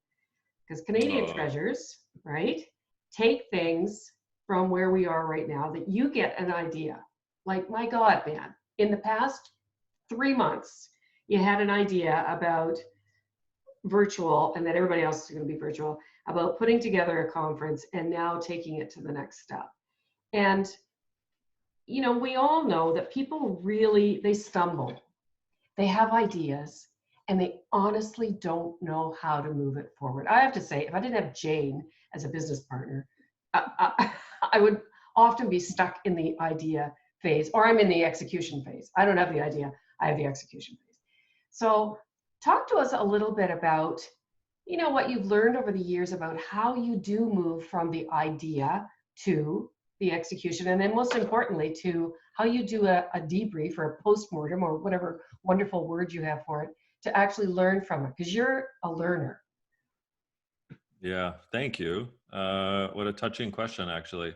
because Canadian treasures, right, take things from where we are right now that you get an idea. Like, my God, man, in the past 3 months, you had an idea about virtual, and that everybody else is going to be virtual, about putting together a conference and now taking it to the next step. And, we all know that people really, they stumble. They have ideas, and they honestly don't know how to move it forward. I have to say, if I didn't have Jane as a business partner, I would often be stuck in the idea phase, or I'm in the execution phase. I don't have the idea, I have the execution phase. So talk to us a little bit about, what you've learned over the years about how you do move from the idea to the execution, and then most importantly to how you do a debrief or a postmortem, or whatever wonderful word you have for it, to actually learn from it, because you're a learner.
Yeah, thank you. What a touching question, actually,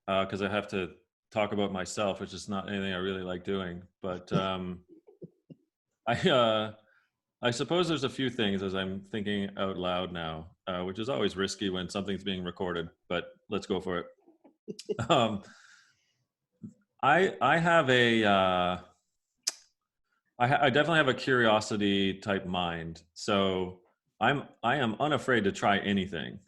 because I have to talk about myself, which is not anything I really like doing. But I suppose there's a few things as I'm thinking out loud now, which is always risky when something's being recorded, but let's go for it. I have I definitely have a curiosity type mind. So I am unafraid to try anything,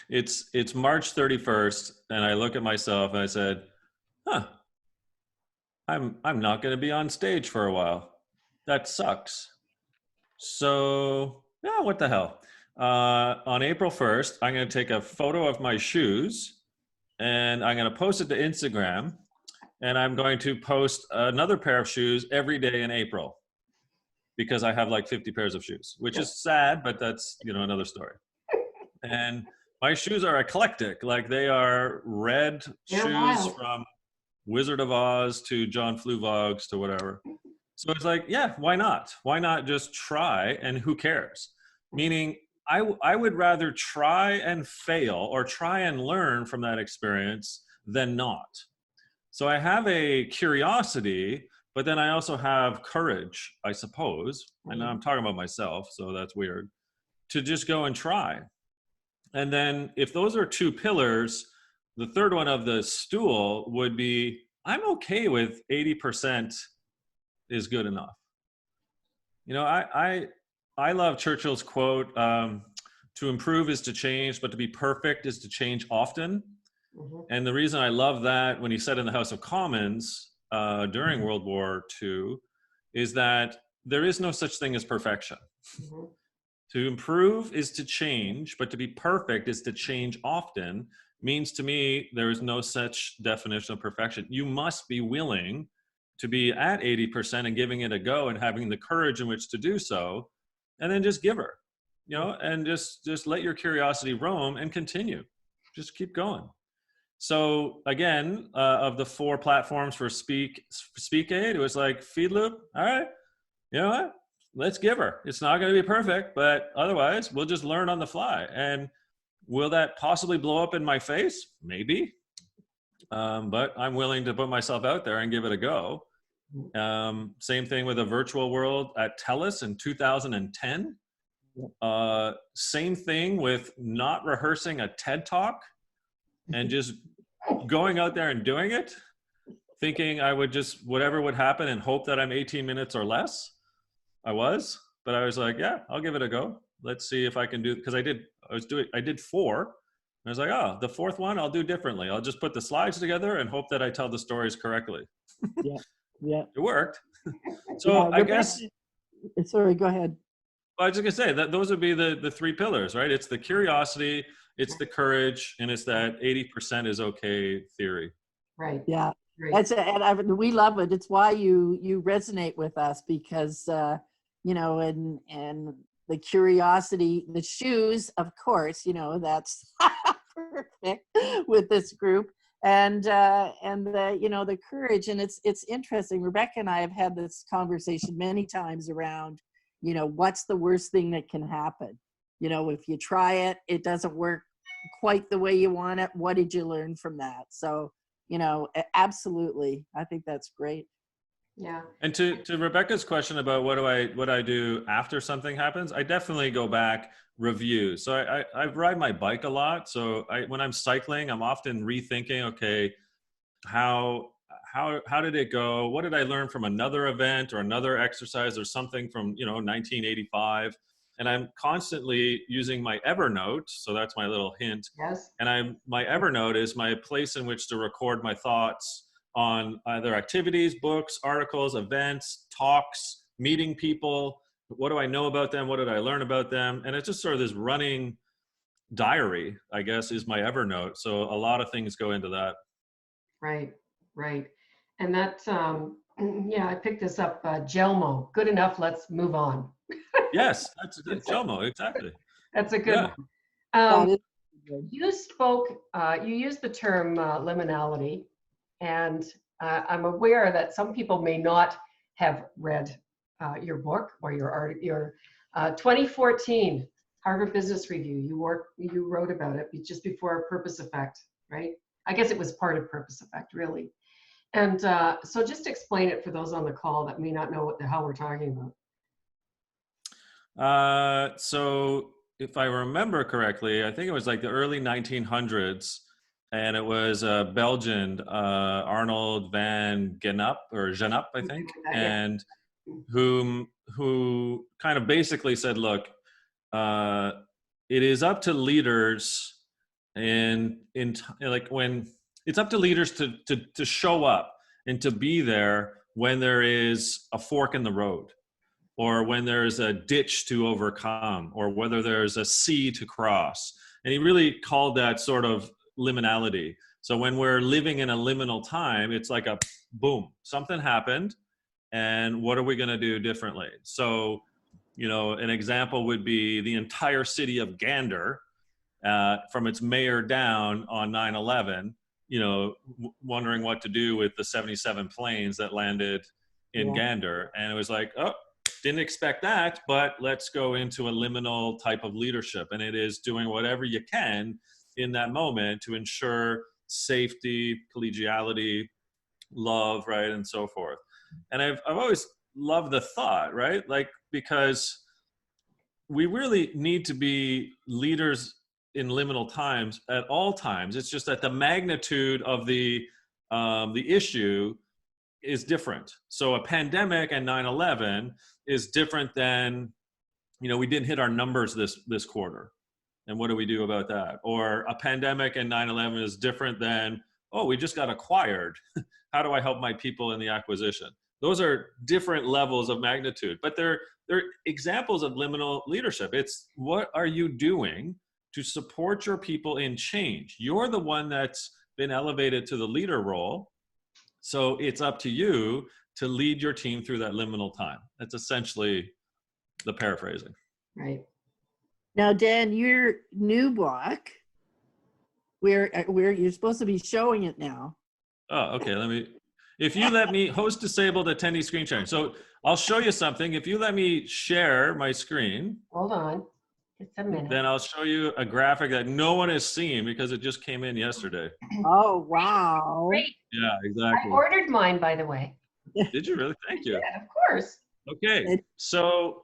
it's March 31st, and I look at myself and I said, I'm not going to be on stage for a while. That sucks. So yeah, what the hell? On April 1st, I'm going to take a photo of my shoes, and I'm going to post it to Instagram, and I'm going to post another pair of shoes every day in April. because I have like 50 pairs of shoes, which is sad, but that's, you know, another story. And my shoes are eclectic. Like they are red
They're
shoes
wild.
from Wizard of Oz to John Fluvogs to whatever. So it's like, yeah, why not? Why not just try and who cares? Meaning, I would rather try and fail or try and learn from that experience than not. So I have a curiosity, but then I also have courage, I suppose. I know I'm talking about myself, so that's weird, to just go and try. And then if those are two pillars, the third one of the stool would be, I'm okay with 80% is good enough. You know, I love Churchill's quote, to improve is to change, but to be perfect is to change often. And the reason I love that when he said in the House of Commons during World War II is that there is no such thing as perfection. To improve is to change, but to be perfect is to change often, means to me there is no such definition of perfection. You must be willing to be at 80% and giving it a go and having the courage in which to do so, and then just give her, you know, and just let your curiosity roam and continue. Just keep going. So again, of the 4 platforms for Speak Aid, it was like feed loop. All right, you know what? Let's give her. It's not going to be perfect, but otherwise we'll just learn on the fly. And will that possibly blow up in my face? Maybe. But I'm willing to put myself out there and give it a go. Same thing with a virtual world at TELUS in 2010. Same thing with not rehearsing a TED Talk and just going out there and doing it, thinking I would just, whatever would happen and hope that I'm 18 minutes or less. I was like, yeah, I'll give it a go. Let's see if I can do, because I did 4. I was like, oh, the 4th one I'll do differently. I'll just put the slides together and hope that I tell the stories correctly.
Yeah.
It worked. So I guess.
Sorry, go ahead.
I was just gonna say that those would be the 3 pillars, right? It's the curiosity, it's the courage, and it's that 80% is okay theory.
Right.
Yeah.
Right.
We love it. It's why you resonate with us, because you know, and the curiosity, the shoes, of course, you know, that's perfect with this group, and the, you know, the courage. And it's interesting. Rebecca and I have had this conversation many times around, you know, what's the worst thing that can happen? You know, if you try it, it doesn't work quite the way you want it. What did you learn from that? So, you know, absolutely. I think that's great.
Yeah.
And to Rebecca's question about what I do after something happens, I definitely go back, review. So I ride my bike a lot. So when I'm cycling, I'm often rethinking, okay, how did it go? What did I learn from another event or another exercise or something from, you know, 1985? And I'm constantly using my Evernote. So that's my little hint.
Yes.
And my Evernote is my place in which to record my thoughts on either activities, books, articles, events, talks, meeting people. What do I know about them? What did I learn about them? And it's just sort of this running diary, I guess, is my Evernote. So a lot of things go into that.
Right. Right. And that, yeah, I picked this up, Gelmo. Good enough. Let's move on.
Yes, that's Jomo, exactly.
That's a good
Yeah.
one.
That is good.
You used the term liminality, and I'm aware that some people may not have read your book or your 2014 Harvard Business Review. You wrote about it just before Purpose Effect, right? I guess it was part of Purpose Effect, really. And so just explain it for those on the call that may not know what the hell we're talking about.
So if I remember correctly, I think it was like the early 1900s, and it was a Belgian, Arnold van Gennep, I think, and who kind of basically said, look, it is up to leaders it's up to leaders to show up and to be there when there is a fork in the road, or when there's a ditch to overcome, or whether there's a sea to cross. And he really called that sort of liminality. So when we're living in a liminal time, it's like a boom, something happened, and what are we going to do differently? So, you know, an example would be the entire city of Gander, from its mayor down on 9/11, you know, wondering what to do with the 77 planes that landed in Gander. And it was like, oh, didn't expect that, but let's go into a liminal type of leadership. And it is doing whatever you can in that moment to ensure safety, collegiality, love, right, and so forth. And I've always loved the thought, right? Like, because we really need to be leaders in liminal times at all times. It's just that the magnitude of the issue is different. So a pandemic and 9/11 is different than, you know, we didn't hit our numbers this quarter, and what do we do about that? Or a pandemic and 9/11 is different than, oh, we just got acquired. How do I help my people in the acquisition? Those are different levels of magnitude, but they're examples of liminal leadership. It's what are you doing to support your people in change? You're the one that's been elevated to the leader role. So it's up to you to lead your team through that liminal time. That's essentially the paraphrasing.
Right.
Now, Dan, your new book, where you're supposed to be showing it now.
Oh, okay. If you let me, host disabled attendee screen sharing. So I'll show you something. If you let me share my screen.
Hold on. It's a minute.
Then I'll show you a graphic that no one has seen because it just came in yesterday.
Oh, wow.
Great.
Yeah, exactly.
I ordered mine, by the way.
Did you really? Thank you.
Yeah, of course.
Okay. So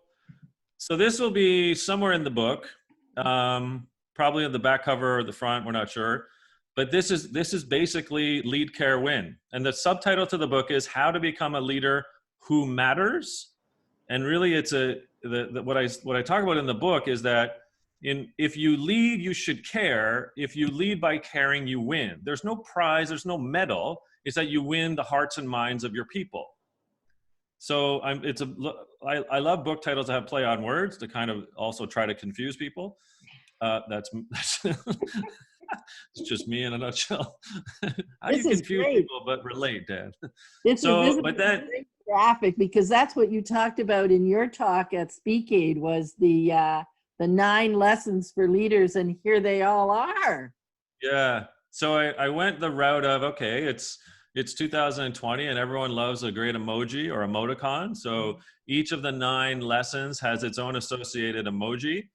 this will be somewhere in the book, probably in the back cover or the front. We're not sure. But this is basically Lead, Care, Win. And the subtitle to the book is How to Become a Leader Who Matters. And really it's what I talk about in the book is that if you lead, you should care. If you lead by caring, you win. There's no prize, there's no medal. It's that you win the hearts and minds of your people. So I love book titles that have play on words to kind of also try to confuse people. That's it's just me in a nutshell. How do you confuse people but relate, Dan?
This is a great graphic, because that's what you talked about in your talk at Speak Aid, was the 9 lessons for leaders, and here they all are.
Yeah. So I went the route of, okay, it's 2020 and everyone loves a great emoji or emoticon. So each of the 9 lessons has its own associated emoji.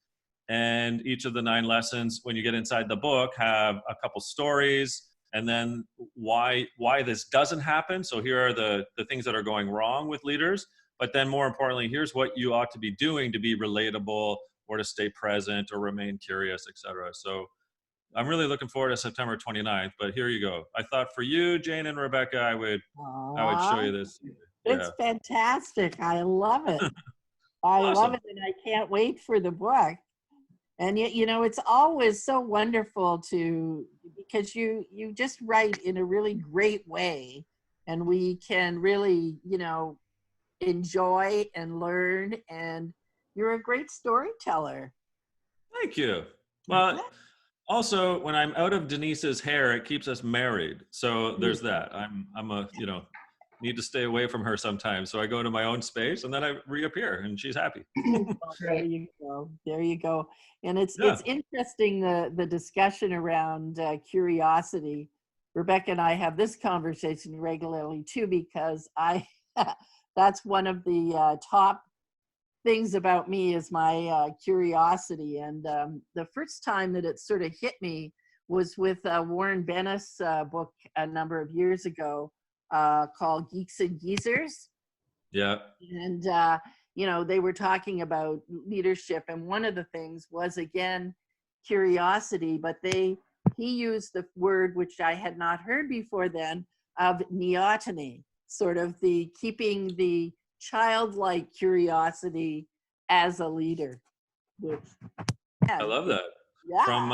And each of the 9 lessons, when you get inside the book, have a couple stories, and then why this doesn't happen. So here are the things that are going wrong with leaders. But then more importantly, here's what you ought to be doing to be relatable or to stay present or remain curious, etc. So I'm really looking forward to September 29th, but here you go. I thought for you, Jane and Rebecca, I would show you this.
It's fantastic. I love it. I love it, and I can't wait for the book. And yet, you know, it's always so wonderful because you just write in a really great way, and we can really, you know, enjoy and learn, and you're a great storyteller.
Thank you. Well, also, when I'm out of Denise's hair, it keeps us married. So there's that. I'm need to stay away from her sometimes. So I go to my own space and then I reappear and she's happy.
There you go. There you go. And it's interesting, the discussion around curiosity. Rebecca and I have this conversation regularly too, because that's one of the top things about me is my curiosity. And the first time that it sort of hit me was with Warren Bennis' book a number of years ago, called Geeks and Geezers.
Yeah.
And, you know, they were talking about leadership. And one of the things was, again, curiosity, but he used the word, which I had not heard before then, of neoteny, sort of the keeping the childlike curiosity as a leader. Which,
I love that.
Yeah.
From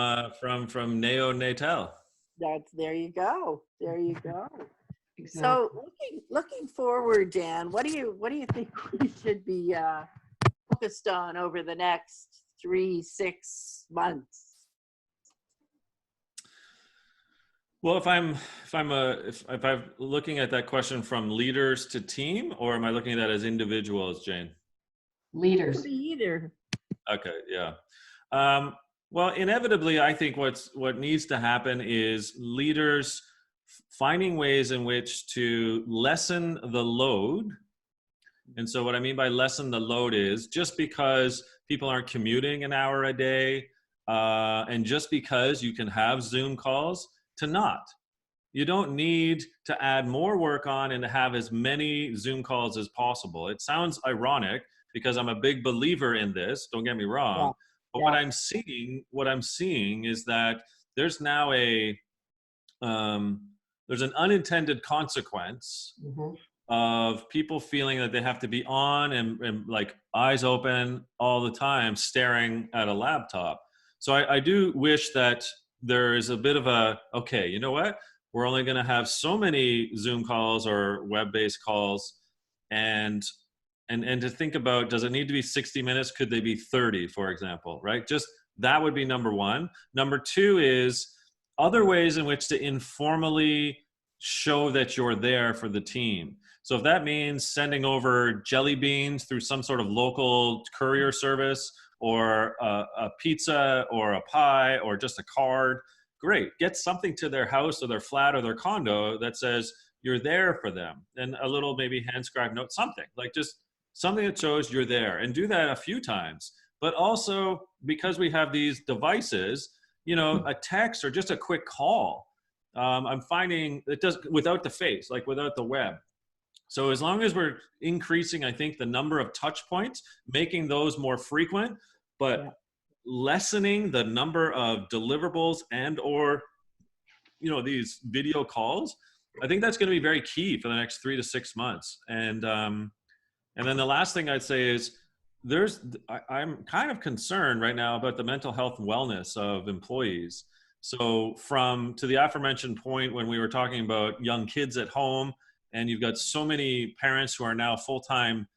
neonatal.
There you go. There you go.
Exactly.
So looking forward, Dan, what do you think we should be focused on over the next 3-6 months?
Well, if I'm looking at that question from leaders to team, or am I looking at that as individuals, Jane?
Could
Leaders.
be either.
Okay, yeah. Um, well, inevitably, I think what needs to happen is leaders finding ways in which to lessen the load. And so, what I mean by lessen the load is just because people aren't commuting an hour a day, and just because you can have Zoom calls, to not. You don't need to add more work on and to have as many Zoom calls as possible. It sounds ironic because I'm a big believer in this, don't get me
Yeah.
wrong. But
Yeah.
what I'm seeing is that there's now um, there's an unintended consequence
Hmm.
of people feeling that they have to be on and like eyes open all the time, staring at a laptop. So I do wish that there is a bit of a, okay, you know what? We're only going to have so many Zoom calls or web-based calls, and and to think about, does it need to be 60 minutes? Could they be 30, for example, right? Just that would be number one. Number two is other ways in which to informally show that you're there for the team. So if that means sending over jelly beans through some sort of local courier service, or a pizza or a pie or just a card, great. Get something to their house or their flat or their condo that says you're there for them, and a little maybe hand scribe note, something like just something that shows you're there, and do that a few times. But also, because we have these devices, you know, a text or just a quick call, I'm finding it does, without the face, like without the web. So as long as we're increasing, I think, the number of touch points, making those more frequent, but
Yeah.
lessening the number of deliverables and or, you know, these video calls, I think that's going to be very key for the next 3 to 6 months. And then the last thing I'd say is I'm kind of concerned right now about the mental health and wellness of employees. So from to the aforementioned point when we were talking about young kids at home, and you've got so many parents who are now full-time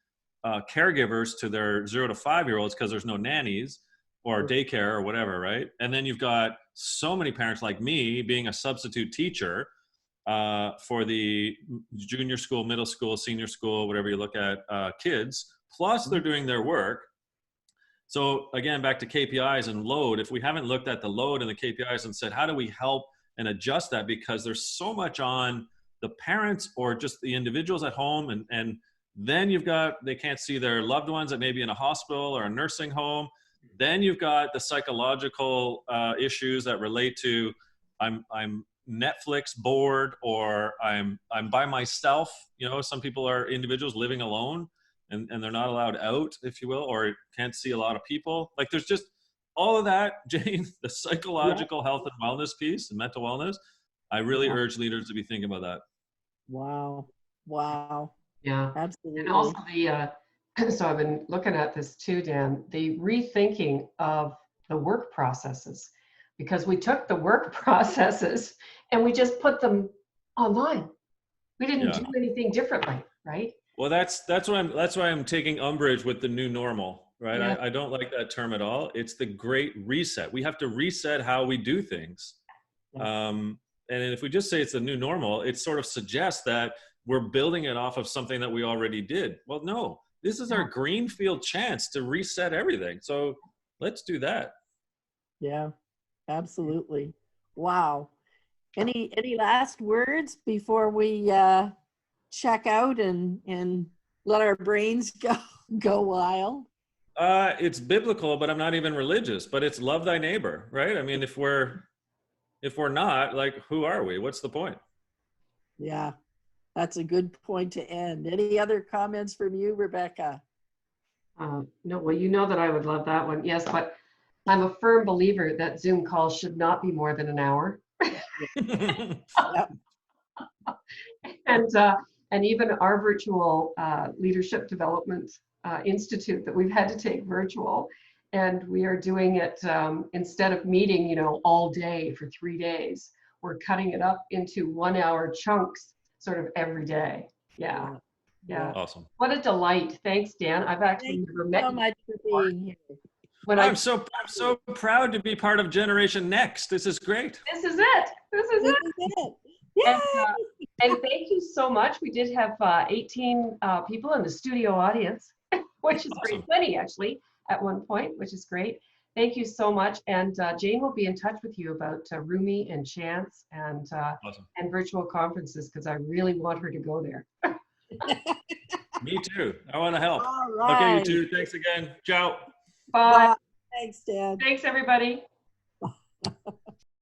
caregivers to their 0 to 5 year olds because there's no nannies or daycare or whatever, right? And then you've got so many parents like me being a substitute teacher for the junior school, middle school, senior school, whatever you look at, kids, plus they're doing their work. So again, back to KPIs and load, if we haven't looked at the load and the KPIs and said, how do we help and adjust that? Because there's so much on the parents or just the individuals at home. And then you've got, they can't see their loved ones that may be in a hospital or a nursing home. Then you've got the psychological issues that relate to, I'm Netflix bored, or I'm by myself. You know, some people are individuals living alone, and they're not allowed out, if you will, or can't see a lot of people. Like there's just all of that, Jane, the
Yeah.
psychological health and wellness piece and mental wellness. I really
Yeah.
urge leaders to be thinking about
Wow. Wow.
Yeah. And also
Absolutely.
so I've been looking at this too, Dan, the rethinking of the work processes, because we took the work processes and we just put them online. We
that.
didn't
Yeah.
do anything differently, right?
Well, that's why I'm taking umbrage with the new normal, right?
Yeah.
I don't like that term at all. It's the great reset. We have to reset how we do things.
Yeah.
And if we just say it's the new normal, it sort of suggests that we're building it off of something that we already did. Well, no, this is our
Yeah.
greenfield chance to reset everything. So let's do that.
Yeah. Absolutely. Wow. Any last words before we check out and let our brains go wild?
It's biblical, but I'm not even religious. But it's love thy neighbor, right? I mean, if we're not, like, who are we? What's the point?
Yeah, that's a good point to end. Any other comments from you, Rebecca?
No, well, you know that I would love that one. Yes, but I'm a firm believer that Zoom calls should not be more than an hour.
Yep.
And even our virtual leadership development institute that we've had to take virtual, and we are doing it instead of meeting, you know, all day for 3 days. We're cutting it up into 1 hour chunks, sort of every day. Yeah,
Yeah.
yeah.
Awesome.
What a delight! Thanks, Dan. I've actually
Thank
never
you
met
so
you
much for
before.
being here.
when
I'm so proud to be part of Generation Next. This is great.
this is it. This is it.
Yay!
And thank you so much. We did have 18 people in the studio audience, which is
Awesome.
great. Plenty actually at one point, which is great. Thank you so much. And Jane will be in touch with you about Rumi and Chance and
Awesome.
and virtual conferences, because I really want her to go there.
Me too. I want to help.
All
Okay, you
right.
two. Thanks again. Ciao.
Bye.
Thanks, Dad.
Thanks, everybody.